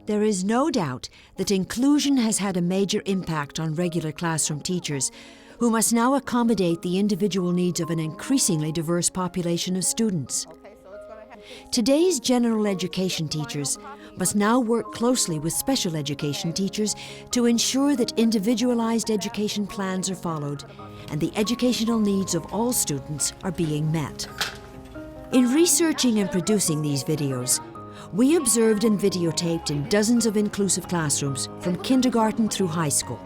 There is no doubt that inclusion has had a major impact on regular classroom teachers, who must now accommodate the individual needs of an increasingly diverse population of students. Today's general education teachers must now work closely with special education teachers to ensure that individualized education plans are followed and the educational needs of all students are being met. In researching and producing these videos, we observed and videotaped in dozens of inclusive classrooms from kindergarten through high school.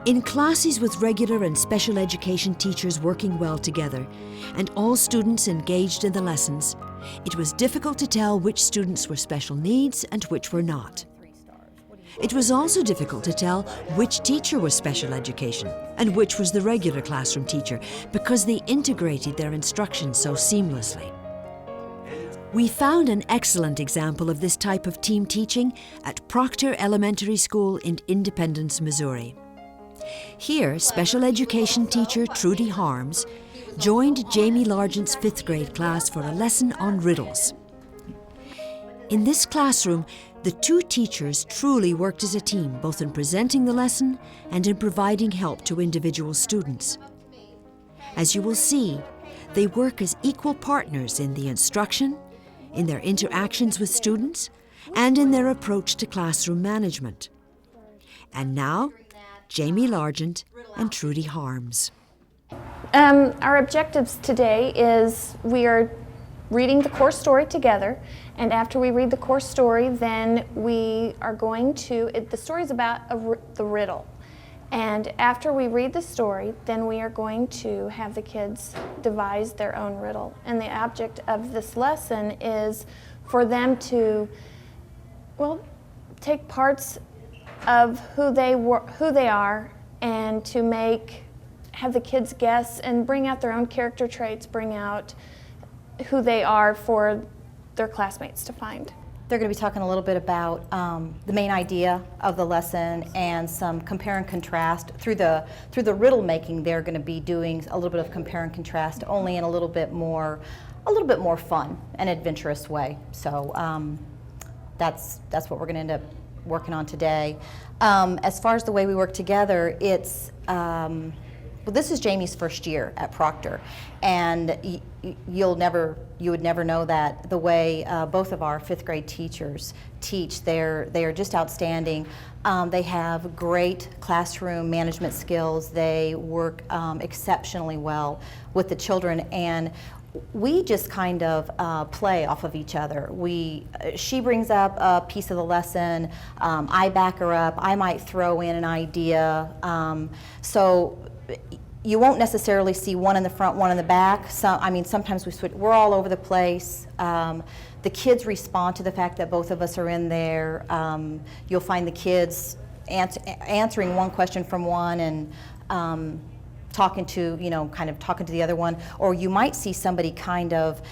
In classes with regular and special education teachers working well together and all students engaged in the lessons, it was difficult to tell which students were special needs and which were not. It was also difficult to tell which teacher was special education and which was the regular classroom teacher because they integrated their instruction so seamlessly. We found an excellent example of this type of team teaching at Proctor Elementary School in Independence, Missouri. Here, special education teacher Trudy Harms joined Jamie Largent's 5th grade class for a lesson on riddles. In this classroom, the two teachers truly worked as a team, both in presenting the lesson and in providing help to individual students. As you will see, they work as equal partners in the instruction, in their interactions with students, and in their approach to classroom management. And now, Jamie Largent and Trudy Harms. Our objectives today is we are reading the core story together, and after we read the core story, then we are going to, the story is about the riddle. And after we read the story, then we are going to have the kids devise their own riddle. And the object of this lesson is for them to, well, take parts of who they are and to have the kids guess and bring out their own character traits, bring out who they are for their classmates to find. They're going to be talking a little bit about the main idea of the lesson and some compare and contrast. Through the riddle making, they're going to be doing a little bit of compare and contrast, only in a little bit more fun and adventurous way. So that's what we're going to end up working on today. As far as the way we work together, it's well, this is Jamie's first year at Proctor, and you would never know that the way both of our 5th grade teachers teach. They are just outstanding. They have great classroom management skills. They work exceptionally well with the children, and we just kind of play off of each other. She brings up a piece of the lesson, I back her up, I might throw in an idea. So you won't necessarily see one in the front, one in the back. Sometimes we switch, we're all over the place. The kids respond to the fact that both of us are in there. You'll find the kids answering one question from one and talking to the other one, or you might see somebody kind of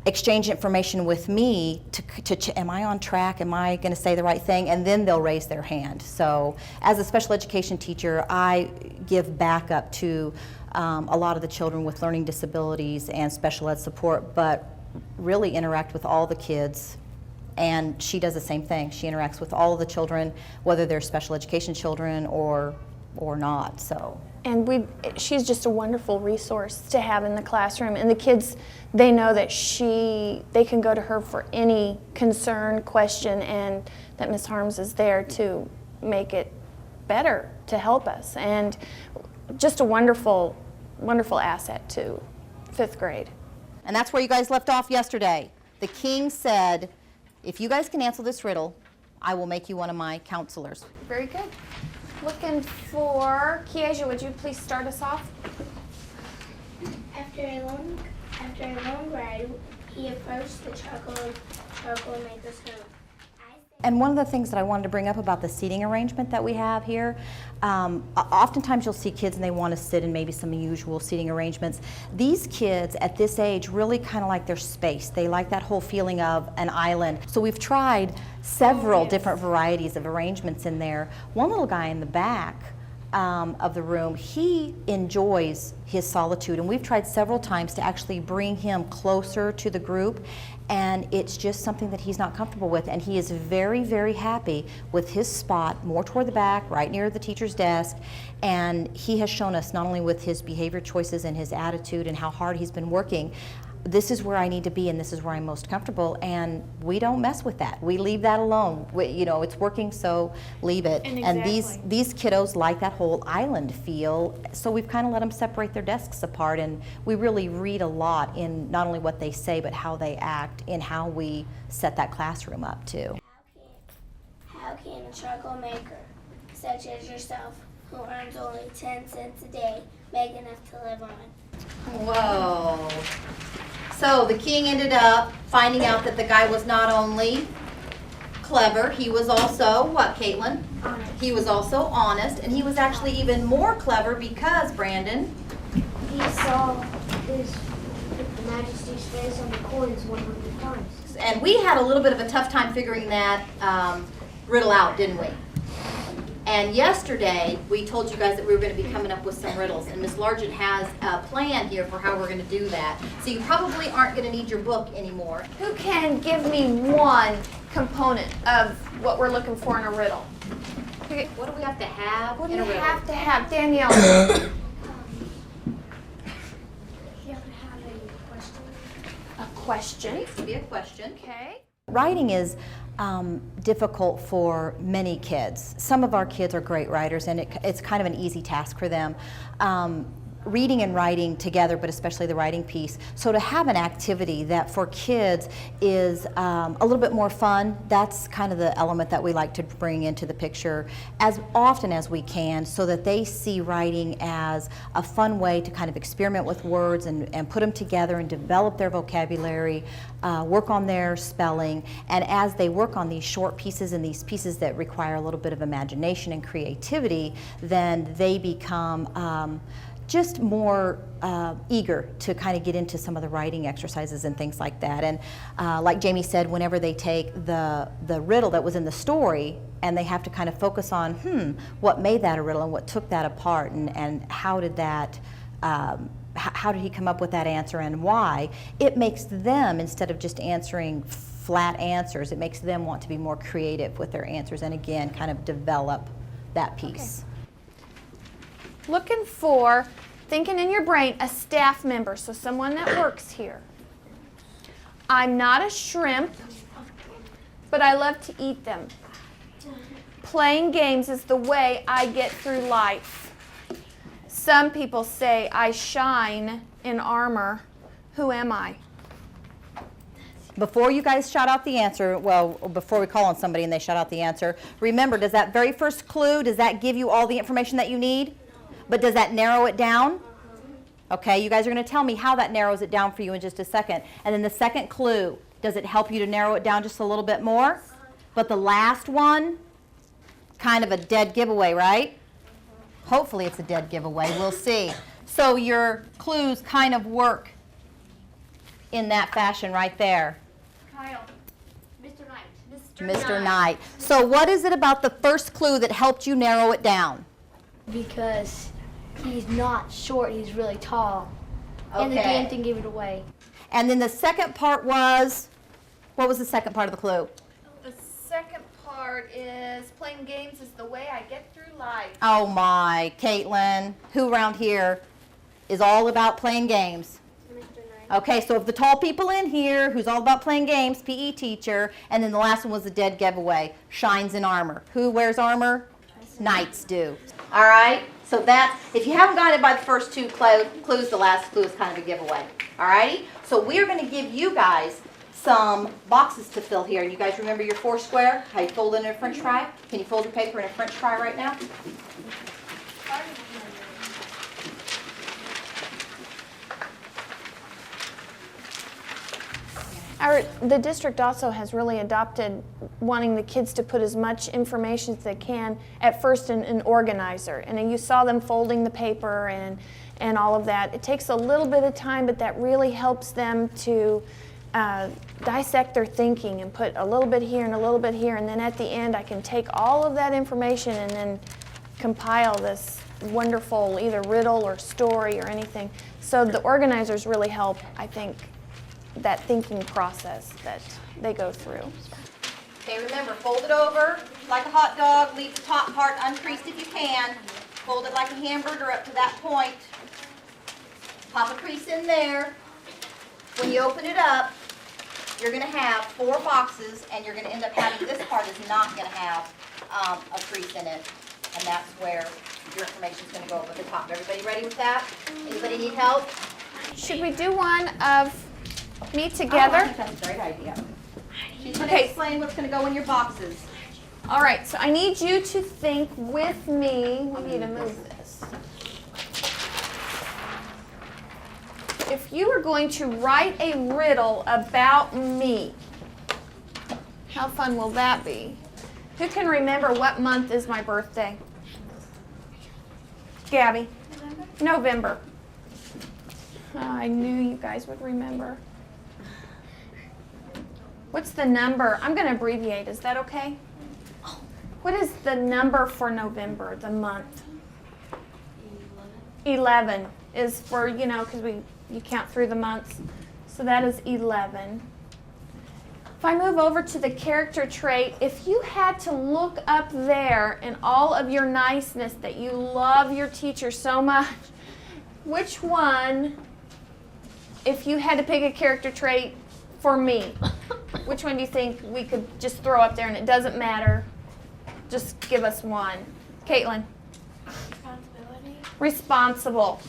exchange information with me to am I on track, am I going to say the right thing, and then they'll raise their hand. So as a special education teacher, I give backup to a lot of the children with learning disabilities and special ed support, but really interact with all the kids. And she does the same thing. She interacts with all of the children, whether they're special education children or not. So. And she's just a wonderful resource to have in the classroom. And the kids, they know that they can go to her for any concern, question, and that Ms. Harms is there to make it better, to help us. And just a wonderful, wonderful asset to 5th grade. And that's where you guys left off yesterday. The king said, if you guys can answer this riddle, I will make you one of my counselors. Very good. Looking for Kiesha, would you please start us off? After a long ride, he approached the charcoal-maker's home. And one of the things that I wanted to bring up about the seating arrangement that we have here, oftentimes you'll see kids and they want to sit in maybe some unusual seating arrangements. These kids at this age really kind of like their space. They like that whole feeling of an island. So we've tried several different varieties of arrangements in there. One little guy in the back of the room, he enjoys his solitude, and we've tried several times to actually bring him closer to the group, and it's just something that he's not comfortable with, and he is very, very happy with his spot more toward the back, right near the teacher's desk. And he has shown us, not only with his behavior choices and his attitude and how hard he's been working, this is where I need to be and this is where I'm most comfortable, and we don't mess with that. We leave that alone. You know, it's working, so leave it. And these kiddos like that whole island feel, so we've kind of let them separate their desks apart, and we really read a lot in not only what they say but how they act in how we set that classroom up too. How can a charcoal maker, such as yourself, who earns only 10 cents a day, make enough to live on? Whoa. So the king ended up finding out that the guy was not only clever, he was also, what, Caitlin? Honest. He was also honest, and he was actually even more clever because, Brandon, He saw his Majesty's face on the coins 100 times. and we had a little bit of a tough time figuring that riddle out, didn't we? And yesterday, we told you guys that we were going to be coming up with some riddles, and Miss Largent has a plan here for how we're going to do that. So you probably aren't going to need your book anymore. Who can give me one component of what we're looking for in a riddle? Okay. What do we have to have What do in you a riddle? have to have, Danielle? You have to have a question. A question. Needs to be a question. Okay. Writing is difficult for many kids. Some of our kids are great writers, and it's kind of an easy task for them. Reading and writing together, but especially the writing piece. So to have an activity that for kids is a little bit more fun, that's kind of the element that we like to bring into the picture as often as we can, so that they see writing as a fun way to kind of experiment with words and put them together and develop their vocabulary, work on their spelling. And as they work on these short pieces and these pieces that require a little bit of imagination and creativity, then they become just more eager to kind of get into some of the writing exercises and things like that. And like Jamie said, whenever they take the riddle that was in the story and they have to kind of focus on, what made that a riddle and what took that apart, and how did that, how did he come up with that answer and why, it makes them, instead of just answering flat answers, it makes them want to be more creative with their answers and again, kind of develop that piece. Okay. Looking for, thinking in your brain, a staff member, so someone that works here. I'm not a shrimp, but I love to eat them. Playing games is the way I get through life. Some people say I shine in armor. Who am I? Before you guys shout out the answer, well, before we call on somebody and they shout out the answer, remember, does that very first clue, does that give you all the information that you need? But does that narrow it down? Okay, you guys are going to tell me how that narrows it down for you in just a second. And then the second clue, does it help you to narrow it down just a little bit more? But the last one, kind of a dead giveaway, right? Hopefully it's a dead giveaway. We'll see. So your clues kind of work in that fashion right there. Kyle. Mr. Knight. Mr. Knight. So what is it about the first clue that helped you narrow it down? Because he's not short, he's really tall. And the Okay. game thing gave it away. And then the second part was, what was the second part of the clue? The second part is playing games is the way I get through life. Oh my, Caitlin, who around here is all about playing games? Mr. Knight. Okay, so of the tall people in here, who's all about playing games, PE teacher, and then the last one was the dead giveaway, shines in armor. Who wears armor? Knights do. All right, so that's, if you haven't got it by the first two clues, the last clue is kind of a giveaway. All righty, so we're going to give you guys some boxes to fill here. And you guys remember your 4 square? How you fold it in a French fry? Can you fold your paper in a French fry right now? The district also has really adopted wanting the kids to put as much information as they can at first in an organizer. And then you saw them folding the paper and all of that. It takes a little bit of time, but that really helps them to dissect their thinking and put a little bit here and a little bit here. And then at the end, I can take all of that information and then compile this wonderful either riddle or story or anything. So the organizers really help, I think, that thinking process that they go through. Okay, remember, fold it over like a hot dog. Leave the top part uncreased if you can. Fold it like a hamburger up to that point. Pop a crease in there. When you open it up, you're going to have 4 boxes, and you're going to end up having, this part is not going to have a crease in it. And that's where your information is going to go over the top. Everybody ready with that? Anybody need help? Should we do one of me together? I think that's a great idea. She's going to Okay. explain what's going to go in your boxes. All right, so I need you to think with me. We need to move this. If you were going to write a riddle about me, how fun will that be? Who can remember what month is my birthday? Gabby? November. Oh, I knew you guys would remember. What's the number? I'm going to abbreviate. Is that okay? What is the number for November, the month? 11 is for, you know, because you count through the months. So that is 11. If I move over to the character trait, if you had to look up there in all of your niceness that you love your teacher so much, which one, if you had to pick a character trait for me, which one do you think we could just throw up there and it doesn't matter? Just give us one. Caitlin. Responsibility. Responsible.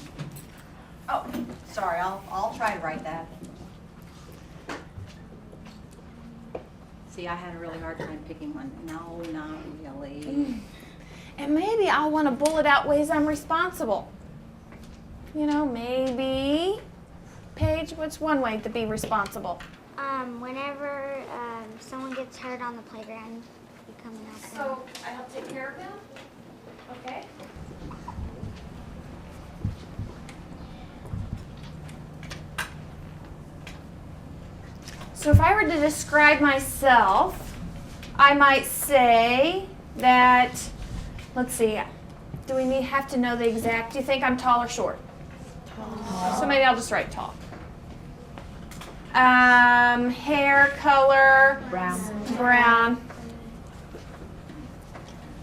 Oh, sorry, I'll try to write that. See, I had a really hard time picking one. No, not really. And maybe I'll want to bullet out ways I'm responsible. You know, maybe, Paige, what's one way to be responsible? Whenever someone gets hurt on the playground, you come and help them. So I help take care of them? Okay. So if I were to describe myself, I might say that, let's see, do we have to know the exact, do you think I'm tall or short? Tall. So maybe I'll just write tall. Hair color? Brown.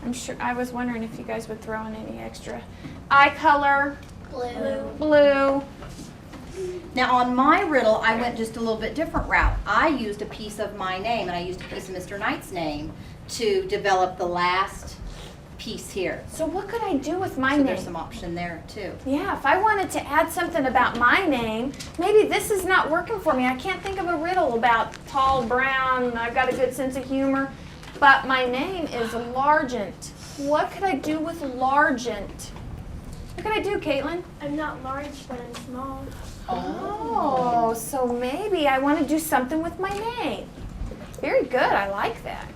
I'm sure, I was wondering if you guys would throw in any extra. Eye color? Blue. Now on my riddle, I went just a little bit different route. I used a piece of my name, and I used a piece of Mr. Knight's name to develop the last piece here. So what could I do with my So name? there's some option there too. Yeah, if I wanted to add something about my name, maybe this is not working for me. I can't think of a riddle about tall, brown, I've got a good sense of humor, but my name is Largent. What could I do with Largent? What could I do, Caitlin? I'm not large, but I'm small. Oh, so maybe I want to do something with my name. Very good, I like that.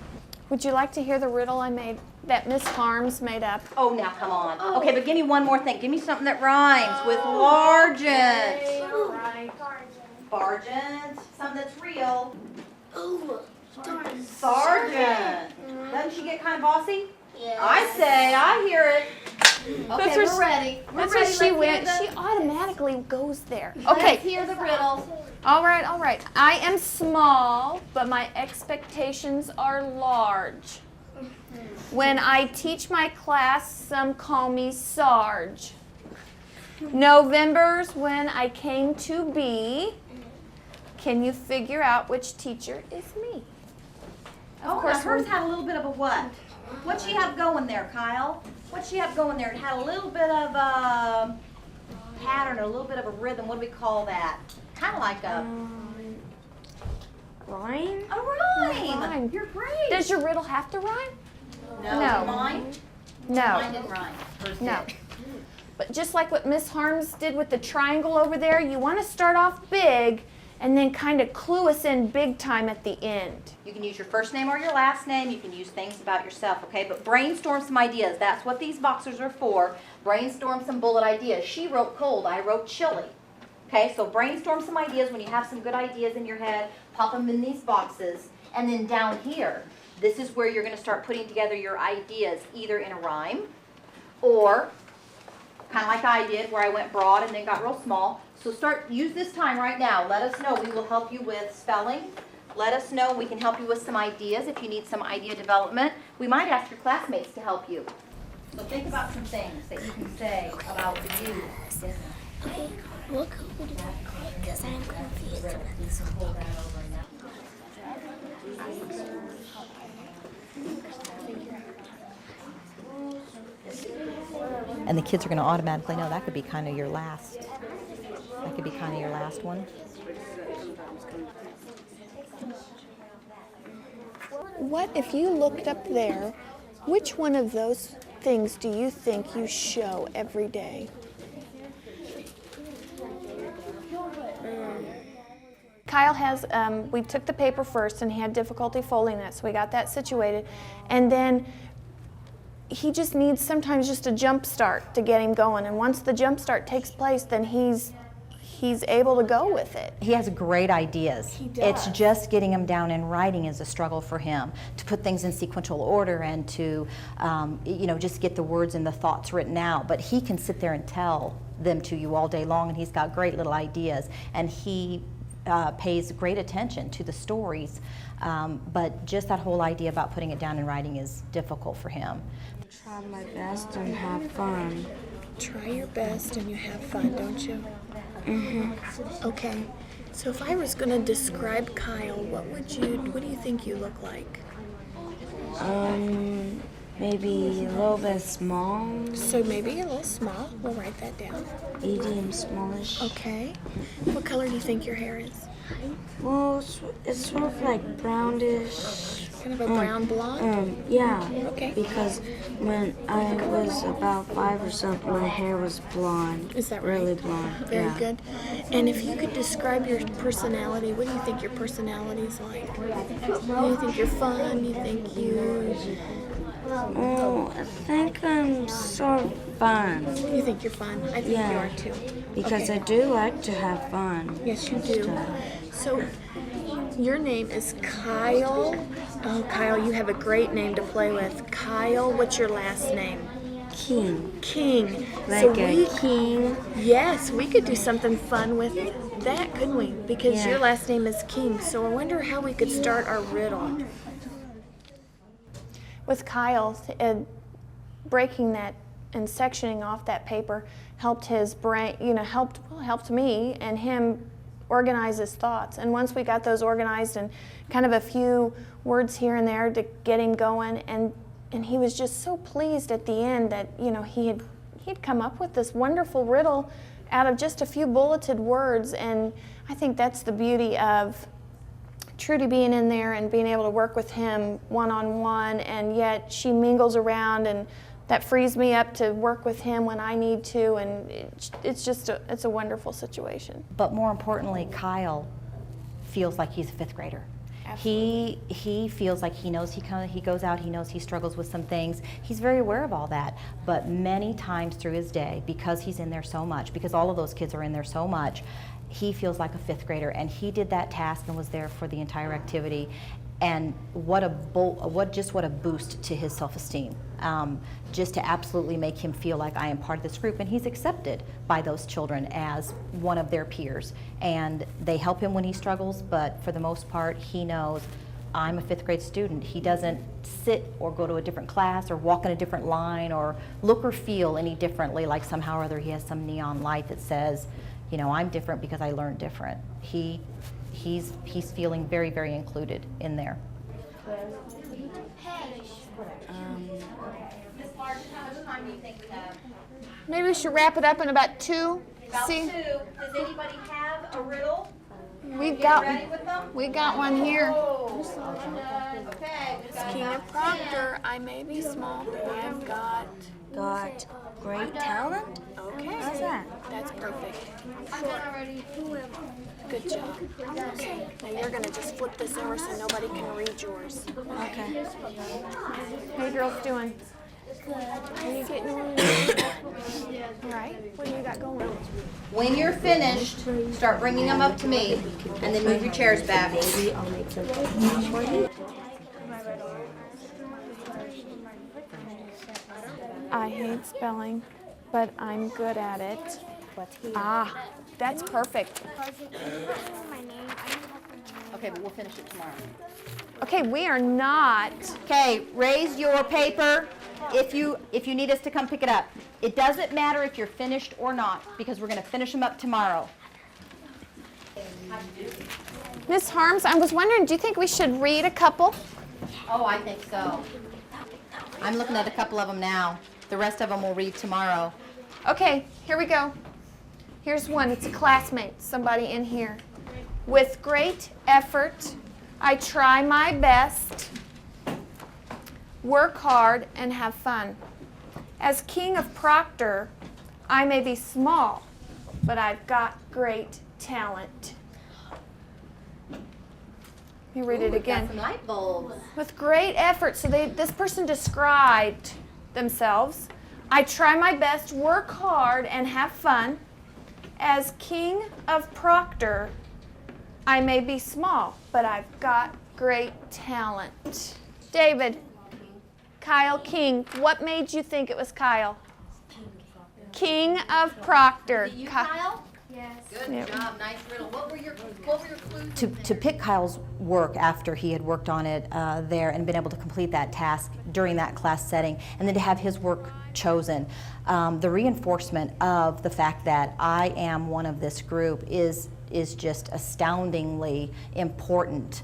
Would you like to hear the riddle I made, that Miss Harms made up? Oh, now come on. Okay, but give me one more thing. Give me something that rhymes with Largent. All right. Bargent. Something that's real. Ooh. Sergeant. Doesn't she get kind of bossy? Yes. I say, I hear it. That's Okay, where we're ready. That's where she went. She automatically goes there. Let's Okay. hear the riddle. All right, all right. I am small, but my expectations are large. When I teach my class, some call me Sarge. November's when I came to be. Can you figure out which teacher is me? Of course, hers had a little bit of a what? What'd she have going there, Kyle? What'd she have going there? It had a little bit of a pattern, a little bit of a rhythm. What do we call that? Kind of like a Rhyme? rhyme. Rhyme. You're great. Does your riddle have to rhyme? No. Mine? No. Mine didn't rhyme. Hers No. did. But just like what Miss Harms did with the triangle over there, you want to start off big and then kind of clue us in big time at the end. You can use your first name or your last name. You can use things about yourself, okay? But brainstorm some ideas. That's what these boxers are for. Brainstorm some bullet ideas. She wrote cold. I wrote chilly. Okay, so brainstorm some ideas. When you have some good ideas in your head, pop them in these boxes. And then down here, this is where you're going to start putting together your ideas, either in a rhyme or kind of like I did, where I went broad and then got real small. So use this time right now. Let us know. We will help you with spelling. Let us know. We can help you with some ideas if you need some idea development. We might ask your classmates to help you. So think about some things that you can say about you. Okay, what code would you click? Because I'm confused about this whole And the kids are going to automatically know that could be kind of your last. That could be kind of your last one. What if you looked up there, which one of those things do you think you show every day? Kyle has, we took the paper first and he had difficulty folding that, so we got that situated. And then he just needs sometimes just a jump start to get him going. And once the jump start takes place, then he's able to go with it. He has great ideas. He does. It's just getting them down in writing is a struggle for him, to put things in sequential order and to, just get the words and the thoughts written out. But he can sit there and tell them to you all day long, and he's got great little ideas. And he pays great attention to the stories, but just that whole idea about putting it down in writing is difficult for him. Try my best and have fun. Try your best and you have fun, don't you? Mm-hmm. Okay. So if I was going to describe Kyle, what do you think you look like? Maybe a little bit small, So maybe a little small. We'll write that down. medium, smallish. Okay. What color do you think your hair is? Well, it's sort of like brownish. Kind of a brown blonde? Yeah. Okay. Because when I was about 5 or so, my hair was blonde. Is that right? Really blonde. Very yeah. good. And if you could describe your personality, what do you think your personality is like? Do you think you're fun? You think you... Oh, I think I'm sort of fun. You think you're fun? I think you Yeah. are too. Because Okay. I do like to have fun. Yes, you do. So, your name is Kyle. Oh, Kyle, you have a great name to play with. Kyle, what's your last name? King. King. Like a king. Yes, we could do something fun with that, couldn't we? Because Yeah. your last name is King. So I wonder how we could start our riddle. With Kyle, breaking that and sectioning off that paper helped his brain, helped me and him organize his thoughts. And once we got those organized and kind of a few words here and there to get him going, and he was just so pleased at the end that he'd come up with this wonderful riddle out of just a few bulleted words. And I think that's the beauty of Trudy being in there and being able to work with him one-on-one, and yet she mingles around, and that frees me up to work with him when I need to, and it's a wonderful situation. But more importantly, Kyle feels like he's a 5th grader. Absolutely. He feels like he knows he goes out, he knows he struggles with some things. He's very aware of all that, but many times through his day, because he's in there so much, because all of those kids are in there so much, he feels like a 5th grader, and he did that task and was there for the entire activity. And what a boost to his self-esteem, just to absolutely make him feel like I am part of this group, and he's accepted by those children as one of their peers. And they help him when he struggles, but for the most part, he knows I'm a 5th grade student. He doesn't sit or go to a different class or walk in a different line or look or feel any differently, like somehow or other he has some neon light that says, I'm different because I learned different. He's feeling very, very included in there. Maybe we should wrap it up in about 2. See, Does anybody have a riddle? we've got with them? we got one here. Okay. King of Proctor. I may be small, but I've got. Got great talent? Okay. How's that? That's perfect. Good job. Okay. Now you're gonna just flip this over so nobody can read yours. Okay. How you girls doing? Good. Are you getting on? All right. What do you got going? When you're finished, start bringing them up to me, and then move your chairs back. I hate spelling, but I'm good at it. What's here? Ah, that's perfect. Okay, but we'll finish it tomorrow. Okay, we are not. Okay, raise your paper if you need us to come pick it up. It doesn't matter if you're finished or not, because we're going to finish them up tomorrow. Miss Harms, I was wondering, do you think we should read a couple? Oh, I think so. I'm looking at a couple of them now. The rest of them we'll read tomorrow. Okay, here we go. Here's one. It's a classmate, somebody in here. With great effort, I try my best, work hard, and have fun. As king of Proctor, I may be small, but I've got great talent. Let me read it again. Some light bulbs. With great effort, so this person described themselves. I try my best, work hard, and have fun. As king of Proctor, I may be small, but I've got great talent. David, Kyle King, what made you think it was Kyle? King of Proctor. You, Kyle? Yes. Good job, nice riddle. What were your clues? To pick Kyle's work after he had worked on it there and been able to complete that task during that class setting, and then to have his work chosen, the reinforcement of the fact that I am one of this group is just astoundingly important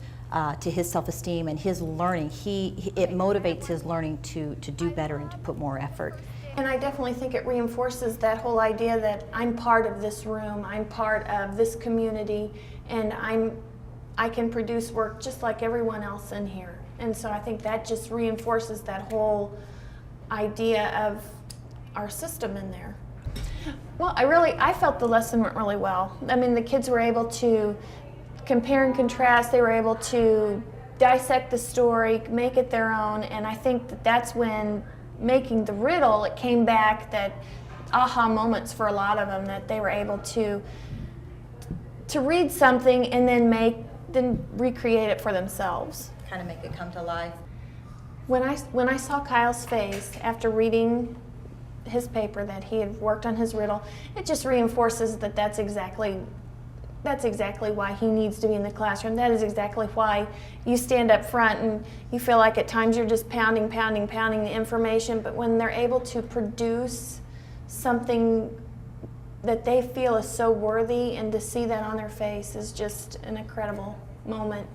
to his self-esteem and his learning. It motivates his learning to do better and to put more effort. And I definitely think it reinforces that whole idea that I'm part of this room, I'm part of this community, and I can produce work just like everyone else in here. And so I think that just reinforces that whole idea of our system in there. Well, I felt the lesson went really well. I mean, the kids were able to compare and contrast, they were able to dissect the story, make it their own, and I think that that's when making the riddle, it came back that aha moments for a lot of them, that they were able to read something and then recreate it for themselves. Kind of make it come to life. When I saw Kyle's face after reading his paper that he had worked on his riddle, it just reinforces that that's exactly why he needs to be in the classroom. That is exactly why you stand up front and you feel like at times you're just pounding the information, but when they're able to produce something that they feel is so worthy, and to see that on their face is just an incredible moment.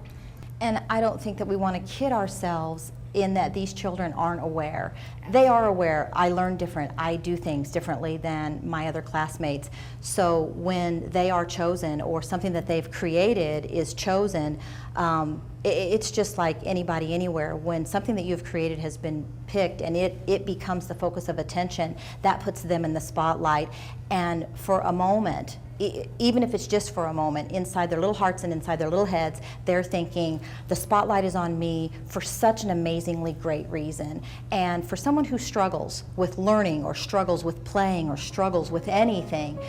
And I don't think that we want to kid ourselves in that these children aren't aware. They are aware. I learn different. I do things differently than my other classmates. So when they are chosen, or something that they've created is chosen, it's just like anybody anywhere. When something that you've created has been picked and it becomes the focus of attention, that puts them in the spotlight. And for a moment, even if it's just for a moment, inside their little hearts and inside their little heads, they're thinking, the spotlight is on me for such an amazingly great reason. And for someone who struggles with learning, or struggles with playing, or struggles with anything,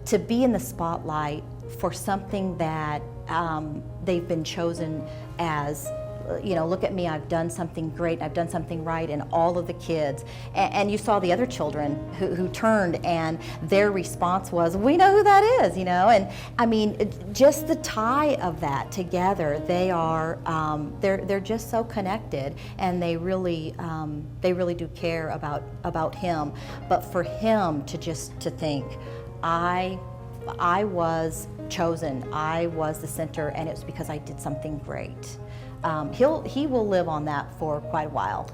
to be in the spotlight for something that they've been chosen as, look at me, I've done something great, I've done something right, and all of the kids. And you saw the other children who turned, and their response was, we know who that is, And I mean, just the tie of that together, they are, they're just so connected, and they really do care about him. But for him to think, I was chosen, I was the center, and it's because I did something great. He will live on that for quite a while.